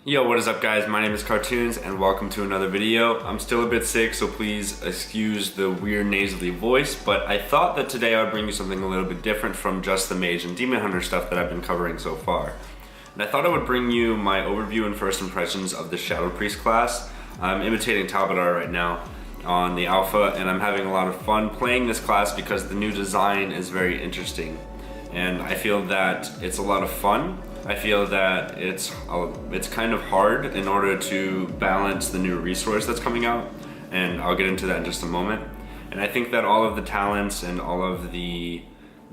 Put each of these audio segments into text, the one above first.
Yo, what is up guys? My name is Cartoons and welcome to another video. I'm still a bit sick, so please excuse the weird nasally voice, but I thought that today I would bring you something a little bit different from just the Mage and Demon Hunter stuff that I've been covering so far. And I thought I would bring you my overview and first impressions of the Shadow Priest class. I'm imitating Talbadar right now on the alpha, and I'm having a lot of fun playing this class because the new design is very interesting. And I feel that it's a lot of fun. I feel that it's kind of hard in order to balance the new resource that's coming out, and I'll get into that in just a moment. And I think that all of the talents and all of the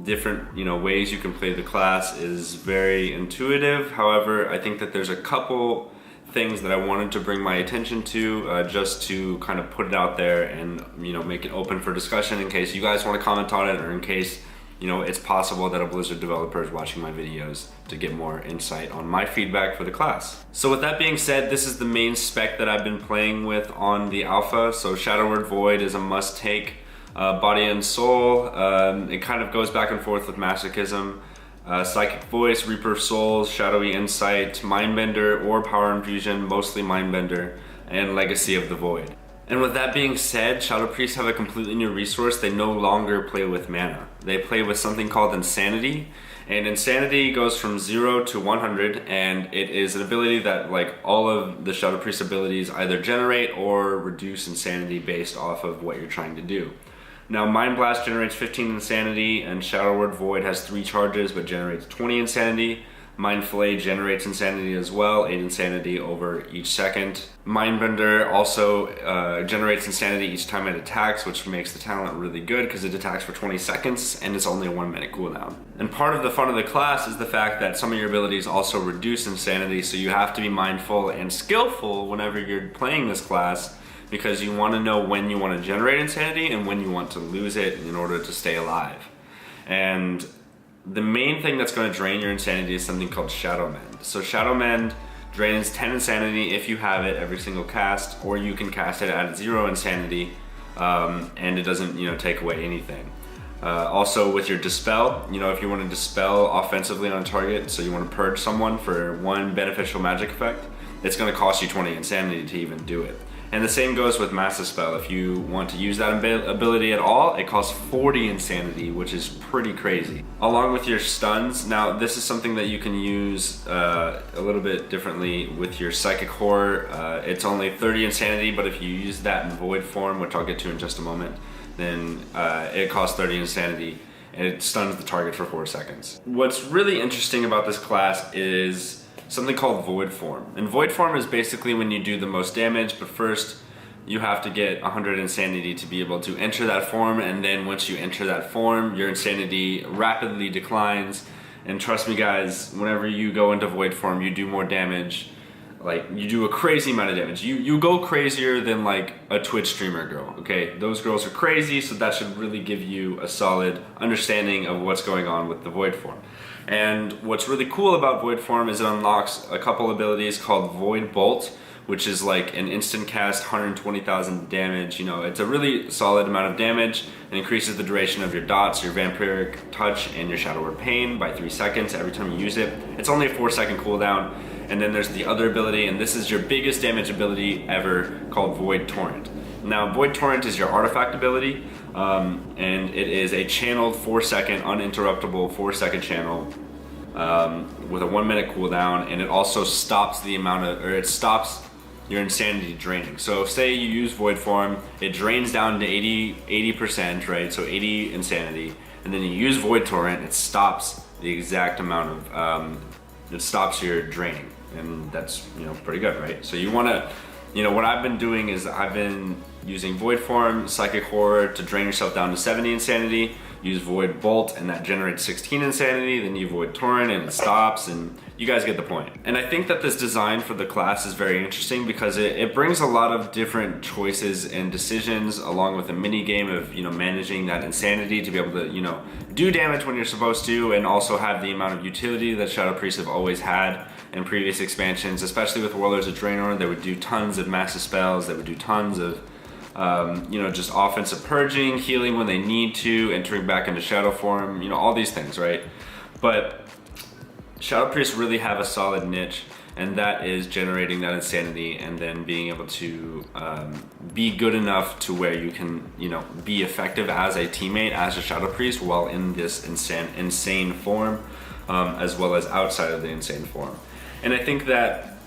different ways you can play the class is very intuitive. However, I think that there's a couple things that I wanted to bring my attention to just to kind of put it out there and make it open for discussion in case you guys want to comment on it, or in case it's possible that a Blizzard developer is watching my videos to get more insight on my feedback for the class. So with that being said, this is the main spec that I've been playing with on the alpha. So Shadow Word Void is a must take. Body and Soul, it kind of goes back and forth with Masochism. Psychic Voice, Reaper of Souls, Shadowy Insight, Mindbender or Power Infusion, mostly Mindbender, and Legacy of the Void. And with that being said, Shadow Priests have a completely new resource. They no longer play with mana. They play with something called Insanity. And Insanity goes from 0 to 100, and it is an ability that, like all of the Shadow Priest abilities, either generate or reduce Insanity based off of what you're trying to do. Now, Mind Blast generates 15 Insanity, and Shadow Word Void has 3 charges but generates 20 Insanity. Mind Fillet generates Insanity as well, 8 Insanity over each second. Mindbender also generates Insanity each time it attacks, which makes the talent really good because it attacks for 20 seconds and it's only a 1 minute cooldown. And part of the fun of the class is the fact that some of your abilities also reduce Insanity, so you have to be mindful and skillful whenever you're playing this class, because you want to know when you want to generate Insanity and when you want to lose it in order to stay alive. And the main thing that's going to drain your Insanity is something called Shadow Mend. So Shadow Mend drains 10 Insanity if you have it every single cast, or you can cast it at 0 Insanity and it doesn't take away anything. Also with your Dispel, if you want to dispel offensively on a target, so you want to purge someone for 1 beneficial magic effect, it's going to cost you 20 Insanity to even do it. And the same goes with Massive Spell. If you want to use that ability at all, it costs 40 Insanity, which is pretty crazy. Along with your stuns, now this is something that you can use a little bit differently with your Psychic Horror. It's only 30 Insanity, but if you use that in Void form, which I'll get to in just a moment, then it costs 30 Insanity and it stuns the target for 4 seconds. What's really interesting about this class is something called Void Form. And Void Form is basically when you do the most damage, but first you have to get 100 Insanity to be able to enter that form, and then once you enter that form, your Insanity rapidly declines. And trust me guys, whenever you go into Void Form, you do more damage. Like, you do a crazy amount of damage. You go crazier than like a Twitch streamer girl, okay? Those girls are crazy, so that should really give you a solid understanding of what's going on with the Void Form. And what's really cool about Void Form is it unlocks a couple abilities called Void Bolt, which is like an instant cast 120,000 damage. It's a really solid amount of damage and increases the duration of your dots, your Vampiric Touch, and your Shadow Word Pain by 3 seconds every time you use it. It's only a 4-second cooldown. And then there's the other ability, and this is your biggest damage ability ever, called Void Torrent. Now, Void Torrent is your artifact ability, and it is a channeled 4-second, uninterruptible 4-second channel with a 1 minute cooldown, and it also stops it stops your Insanity draining. So say you use Void Form, it drains down to 80%, right? So 80 Insanity, and then you use Void Torrent, it stops the exact amount of, it stops your draining, and that's pretty good, right? So you want to, what I've been doing is I've been using Void Form, Psychic Horror to drain yourself down to 70 Insanity, use Void Bolt and that generates 16 Insanity, then you Void Torrent and it stops, and you guys get the point. And I think that this design for the class is very interesting because it brings a lot of different choices and decisions, along with a mini game of managing that Insanity to be able to do damage when you're supposed to, and also have the amount of utility that Shadow Priests have always had in previous expansions, especially with Warlords of Draenor. They would do tons of massive spells, they would do tons of just offensive purging, healing when they need to, entering back into shadow form, all these things, right? But Shadow Priests really have a solid niche, and that is generating that insanity and then being able to be good enough to where you can, be effective as a teammate, as a Shadow Priest, while in this insane form, as well as outside of the insane form. And I think that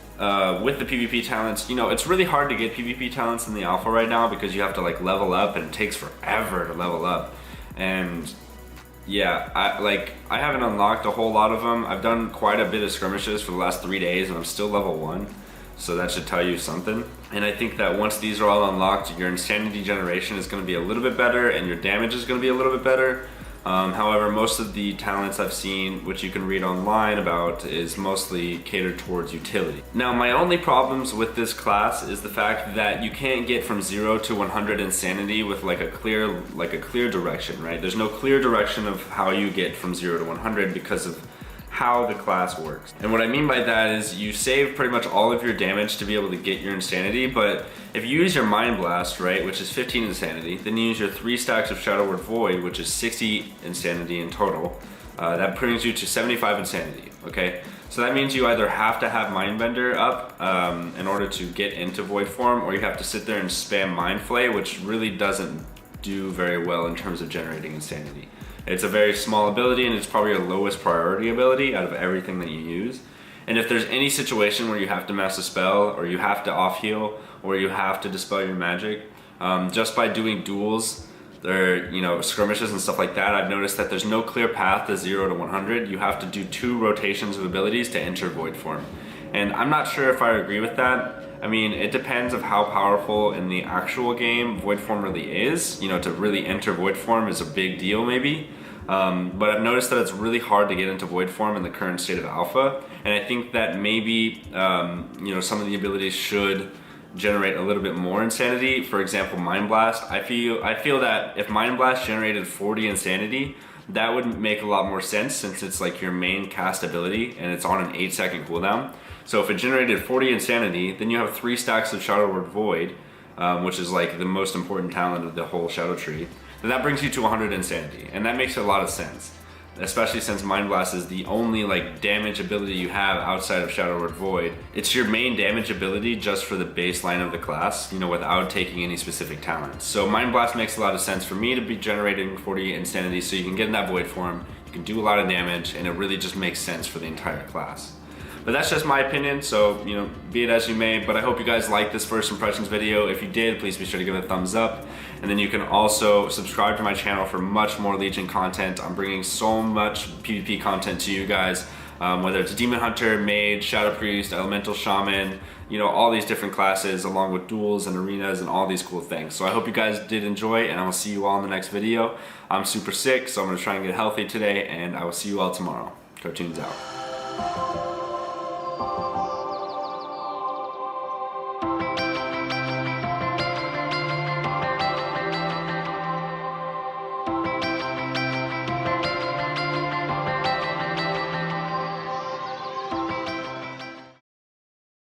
with the PvP talents, it's really hard to get PvP talents in the alpha right now because you have to like level up, and it takes forever to level up. And yeah, I haven't unlocked a whole lot of them. I've done quite a bit of skirmishes for the last 3 days, and I'm still level 1. So that should tell you something. And I think that once these are all unlocked, your insanity generation is going to be a little bit better, and your damage is going to be a little bit better. However, most of the talents I've seen, which you can read online about, is mostly catered towards utility. Now, my only problems with this class is the fact that you can't get from 0 to 100 insanity with like a clear direction, right? There's no clear direction of how you get from 0 to 100 because of how the class works. And what I mean by that is you save pretty much all of your damage to be able to get your insanity, but if you use your Mind Blast, right, which is 15 insanity, then you use your 3 stacks of Shadow Word Void, which is 60 insanity in total, that brings you to 75 insanity, okay? So that means you either have to have Mindbender up in order to get into Void form, or you have to sit there and spam Mind Flay, which really doesn't do very well in terms of generating insanity. It's a very small ability, and it's probably your lowest priority ability out of everything that you use. And if there's any situation where you have to mass a spell, or you have to off heal, or you have to dispel your magic, just by doing duels, skirmishes and stuff like that, I've noticed that there's no clear path to 0 to 100. You have to do 2 rotations of abilities to enter Void form. And I'm not sure if I agree with that. I mean, it depends of how powerful in the actual game Void form really is. To really enter Void form is a big deal maybe. But I've noticed that it's really hard to get into Void form in the current state of alpha. And I think that maybe, some of the abilities should generate a little bit more insanity. For example, Mind Blast. I feel that if Mind Blast generated 40 insanity, that would make a lot more sense since it's like your main cast ability and it's on an 8-second cooldown. So if it generated 40 insanity, then you have 3 stacks of Shadow Word Void, which is like the most important talent of the whole Shadow Tree. Then that brings you to 100 insanity, and that makes a lot of sense. Especially since Mind Blast is the only like damage ability you have outside of Shadow Word Void. It's your main damage ability just for the baseline of the class, without taking any specific talents. So Mind Blast makes a lot of sense for me to be generating 40 insanity so you can get in that Void form, you can do a lot of damage, and it really just makes sense for the entire class. But that's just my opinion, so be it as you may. But I hope you guys liked this first impressions video. If you did, please be sure to give it a thumbs up. And then you can also subscribe to my channel for much more Legion content. I'm bringing so much PvP content to you guys, whether it's Demon Hunter, Mage, Shadow Priest, Elemental Shaman, all these different classes, along with duels and arenas and all these cool things. So I hope you guys did enjoy, and I will see you all in the next video. I'm super sick, so I'm gonna try and get healthy today, and I will see you all tomorrow. Cartoons out.